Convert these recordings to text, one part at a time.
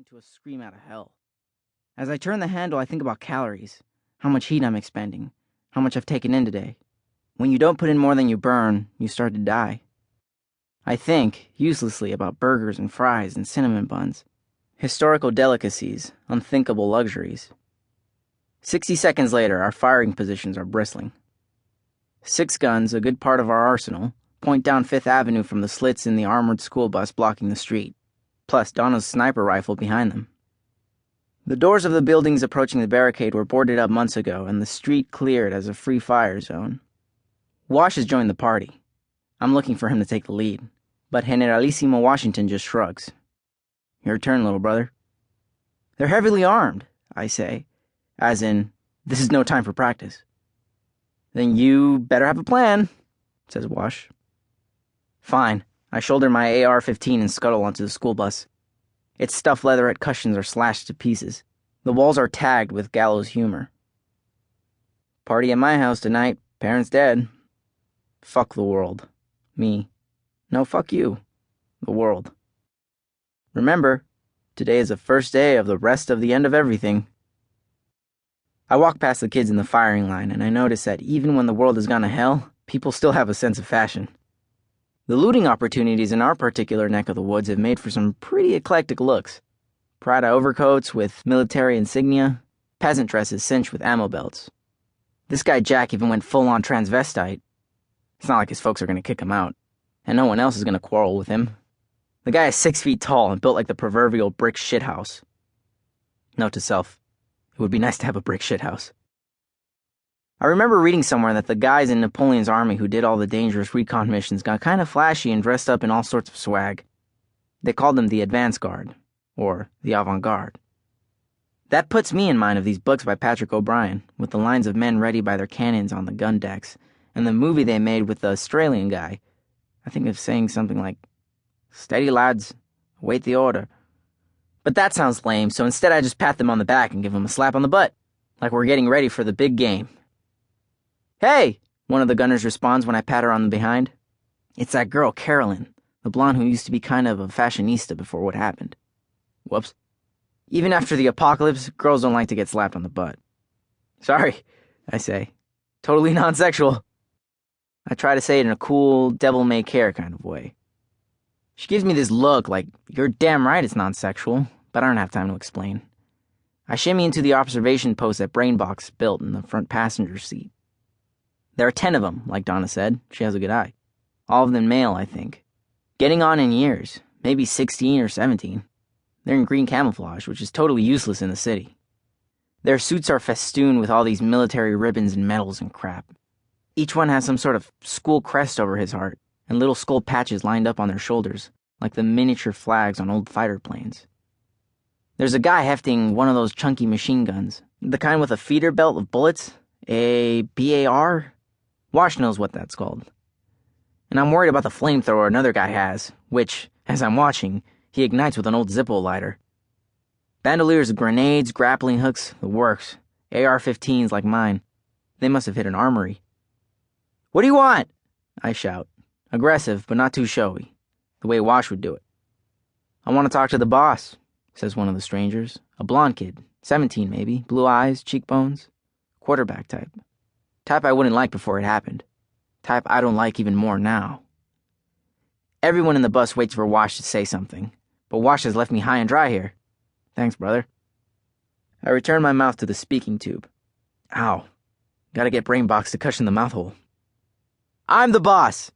into a scream out of hell. As I turn the handle, I think about calories, how much heat I'm expending, how much I've taken in today. When you don't put in more than you burn, you start to die. I think, uselessly, about burgers and fries and cinnamon buns, historical delicacies, unthinkable luxuries. 60 seconds later, our firing positions are bristling. 6 guns, a good part of our arsenal, point down Fifth Avenue from the slits in the armored school bus blocking the street, plus Donna's sniper rifle behind them. The doors of the buildings approaching the barricade were boarded up months ago and the street cleared as a free fire zone. Wash has joined the party. I'm looking for him to take the lead, but Generalissimo Washington just shrugs. Your turn, little brother. They're heavily armed, I say, as in, this is no time for practice. Then you better have a plan, says Wash. Fine. I shoulder my AR-15 and scuttle onto the school bus. Its stuffed leatherette cushions are slashed to pieces. The walls are tagged with gallows humor. Party at my house tonight. Parents dead. Fuck the world. Me. No, fuck you. The world. Remember, today is the first day of the rest of the end of everything. I walk past the kids in the firing line, and I notice that even when the world has gone to hell, people still have a sense of fashion. The looting opportunities in our particular neck of the woods have made for some pretty eclectic looks. Prada overcoats with military insignia, peasant dresses cinched with ammo belts. This guy Jack even went full-on transvestite. It's not like his folks are going to kick him out, and no one else is going to quarrel with him. The guy is 6 feet tall and built like the proverbial brick shithouse. Note to self, it would be nice to have a brick shithouse. I remember reading somewhere that the guys in Napoleon's army who did all the dangerous recon missions got kind of flashy and dressed up in all sorts of swag. They called them the advance guard, or the avant-garde. That puts me in mind of these books by Patrick O'Brian, with the lines of men ready by their cannons on the gun decks, and the movie they made with the Australian guy. I think of saying something like, "Steady, lads, await the order." But that sounds lame, so instead I just pat them on the back and give them a slap on the butt, like we're getting ready for the big game. "Hey!" one of the gunners responds when I pat her on the behind. It's that girl, Carolyn, the blonde who used to be kind of a fashionista before what happened. Whoops. Even after the apocalypse, girls don't like to get slapped on the butt. Sorry, I say. Totally non-sexual. I try to say it in a cool, devil-may-care kind of way. She gives me this look like, you're damn right it's non-sexual, but I don't have time to explain. I shimmy into the observation post that Brainbox built in the front passenger seat. There are 10 of them, like Donna said. She has a good eye. All of them male, I think. Getting on in years, maybe 16 or 17. They're in green camouflage, which is totally useless in the city. Their suits are festooned with all these military ribbons and medals and crap. Each one has some sort of school crest over his heart, and little skull patches lined up on their shoulders, like the miniature flags on old fighter planes. There's a guy hefting one of those chunky machine guns, the kind with a feeder belt of bullets, a BAR? Wash knows what that's called. And I'm worried about the flamethrower another guy has, which, as I'm watching, he ignites with an old Zippo lighter. Bandoliers, grenades, grappling hooks, the works. AR-15s like mine. They must have hit an armory. "What do you want?" I shout. Aggressive, but not too showy. The way Wash would do it. "I want to talk to the boss," says one of the strangers. A blonde kid, 17 maybe, blue eyes, cheekbones. Quarterback type. Type I wouldn't like before it happened. Type I don't like even more now. Everyone in the bus waits for Wash to say something, but Wash has left me high and dry here. Thanks, brother. I return my mouth to the speaking tube. Ow. Gotta get Brainbox to cushion the mouth hole. "I'm the boss."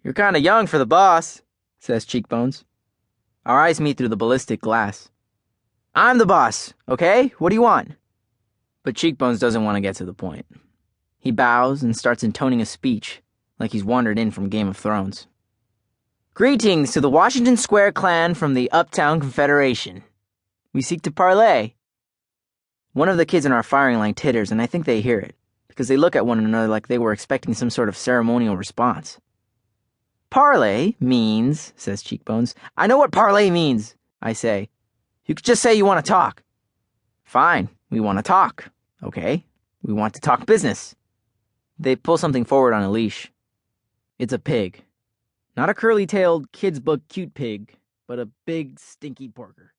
"You're kinda young for the boss," says Cheekbones. Our eyes meet through the ballistic glass. "I'm the boss, okay? What do you want?" But Cheekbones doesn't want to get to the point. He bows and starts intoning a speech, like he's wandered in from Game of Thrones. "Greetings to the Washington Square clan from the Uptown Confederation. We seek to parley." One of the kids in our firing line titters, and I think they hear it, because they look at one another like they were expecting some sort of ceremonial response. "Parley means," says Cheekbones. "I know what parley means," I say. "You could just say you want to talk." "Fine, we want to talk, okay? We want to talk business." They pull something forward on a leash. It's a pig. Not a curly-tailed, kids' book cute pig, but a big, stinky porker.